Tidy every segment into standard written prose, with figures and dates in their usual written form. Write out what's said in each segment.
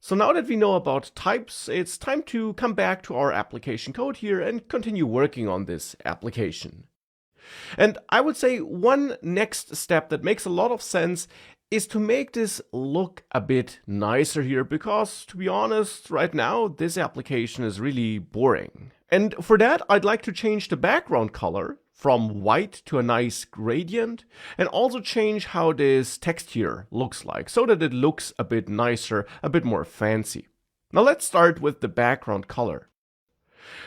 So now that we know about types, it's time to come back to our application code here and continue working on this application. And I would say one next step that makes a lot of sense is to make this look a bit nicer here, because to be honest, right now this application is really boring. And for that, I'd like to change the background color from white to a nice gradient, and also change how this text here looks like, so that it looks a bit nicer, a bit more fancy. Now let's start with the background color.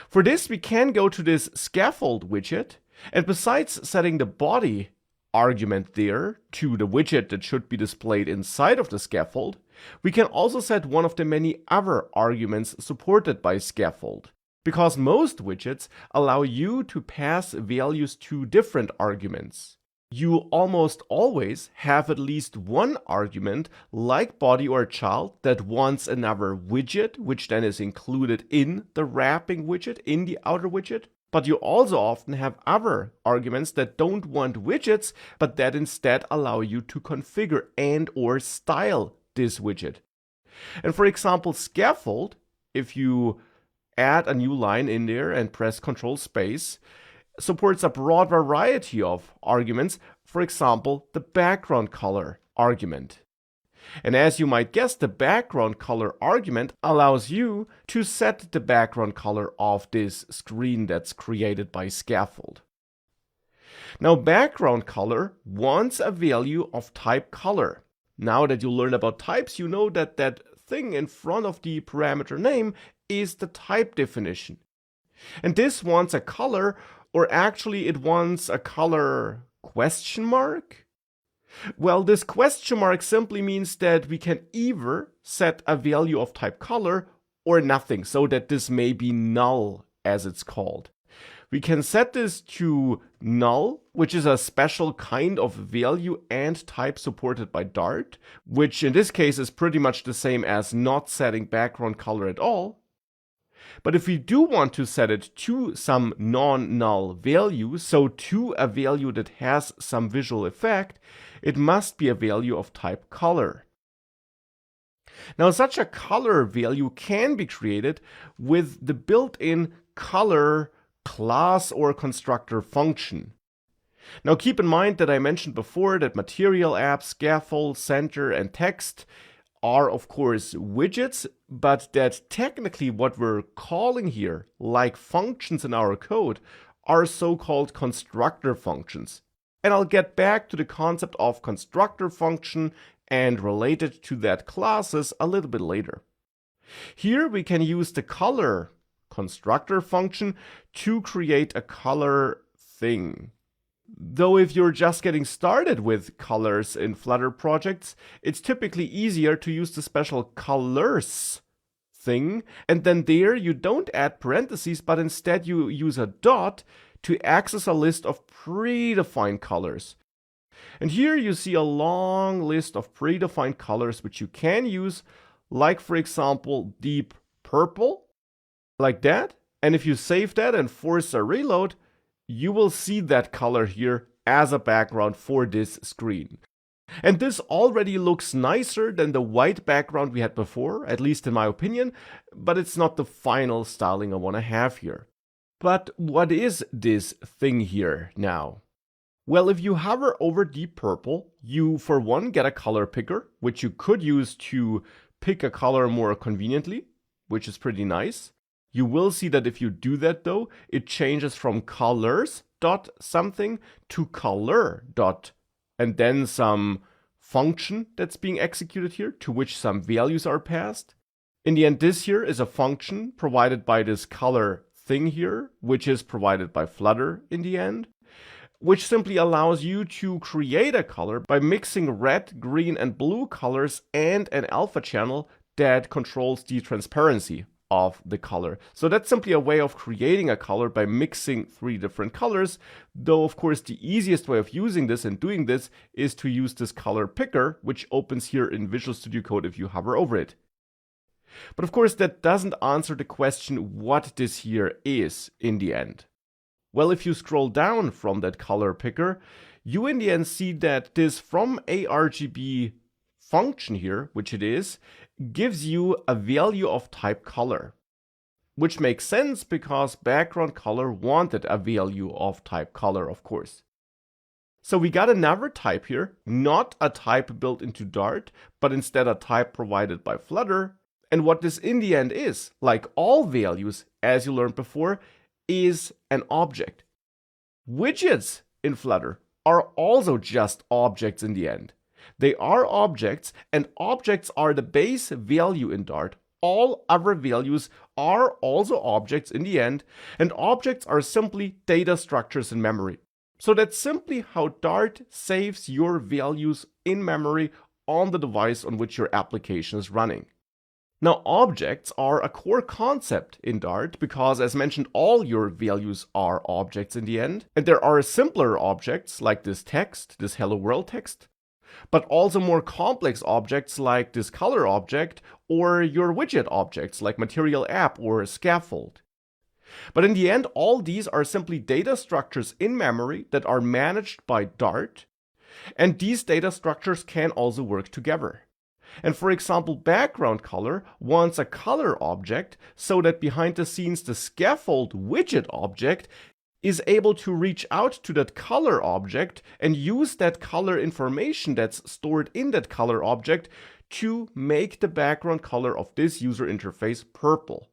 For this, we can go to this scaffold widget, and besides setting the body argument there to the widget that should be displayed inside of the scaffold, we can also set one of the many other arguments supported by scaffold, because most widgets allow you to pass values to different arguments. You almost always have at least one argument, like body or child, that wants another widget, which then is included in the wrapping widget, in the outer widget. But you also often have other arguments that don't want widgets, but that instead allow you to configure and or style this widget. And for example, scaffold, if you add a new line in there and press Ctrl space, supports a broad variety of arguments, for example, the background color argument. And as you might guess, the background color argument allows you to set the background color of this screen that's created by scaffold. Now, background color wants a value of type color. Now that you learn about types, you know that that thing in front of the parameter name is the type definition. And this wants a color, or actually it wants a color question mark. Well, this question mark simply means that we can either set a value of type color or nothing, so that this may be null, as it's called. We can set this to null, which is a special kind of value and type supported by Dart, which in this case is pretty much the same as not setting background color at all. But if we do want to set it to some non-null value, so to a value that has some visual effect, it must be a value of type color. Now, such a color value can be created with the built-in color class or constructor function. Now, keep in mind that I mentioned before that material apps, scaffold, center, and text are of course widgets, but that technically what we're calling here, like functions in our code, are so-called constructor functions. And I'll get back to the concept of constructor function and related to that classes a little bit later. Here we can use the color constructor function to create a color thing. Though if you're just getting started with colors in Flutter projects, it's typically easier to use the special colors thing, and then there you don't add parentheses, but instead you use a dot to access a list of predefined colors. And here you see a long list of predefined colors which you can use, like for example deep purple, like that. And if you save that and force a reload, you will see that color here as a background for this screen. And this already looks nicer than the white background we had before, at least in my opinion, but it's not the final styling I want to have here. But what is this thing here now? Well, if you hover over deep purple, you for one get a color picker, which you could use to pick a color more conveniently, which is pretty nice. You will see that if you do that though, it changes from colors dot something to color dot, and then some function that's being executed here to which some values are passed. In the end, this here is a function provided by this color thing here, which is provided by Flutter in the end, which simply allows you to create a color by mixing red, green, and blue colors and an alpha channel that controls the transparency of the color. So that's simply a way of creating a color by mixing three different colors, though of course the easiest way of using this and doing this is to use this color picker, which opens here in Visual Studio Code if you hover over it. But of course that doesn't answer the question what this here is in the end. Well, if you scroll down from that color picker, you in the end see that this from ARGB function here, which it is, gives you a value of type color. Which makes sense because background color wanted a value of type color, of course. So we got another type here, not a type built into Dart, but instead a type provided by Flutter. And what this in the end is, like all values, as you learned before, is an object. Widgets in Flutter are also just objects in the end. They are objects, and objects are the base value in Dart. All other values are also objects in the end, and objects are simply data structures in memory. So that's simply how Dart saves your values in memory on the device on which your application is running. Now, objects are a core concept in Dart because, as mentioned, all your values are objects in the end. And there are simpler objects like this text, this hello world text, but also more complex objects like this color object or your widget objects like material app or scaffold. But in the end, all these are simply data structures in memory that are managed by Dart, and these data structures can also work together. And for example, background color wants a color object so that behind the scenes the scaffold widget object is able to reach out to that color object and use that color information that's stored in that color object to make the background color of this user interface purple.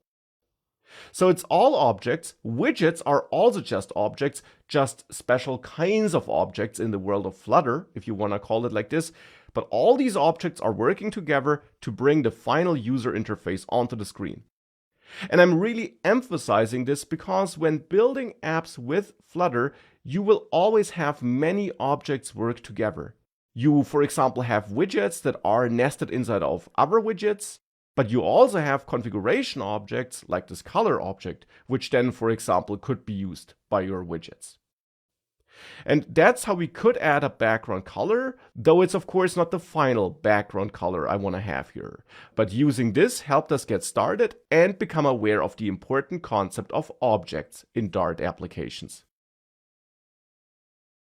So it's all objects. Widgets are also just objects, just special kinds of objects in the world of Flutter, if you want to call it like this. But all these objects are working together to bring the final user interface onto the screen. And I'm really emphasizing this because when building apps with Flutter, you will always have many objects work together. You, for example, have widgets that are nested inside of other widgets, but you also have configuration objects like this color object, which then, for example, could be used by your widgets. And that's how we could add a background color, though it's of course not the final background color I want to have here. But using this helped us get started and become aware of the important concept of objects in Dart applications.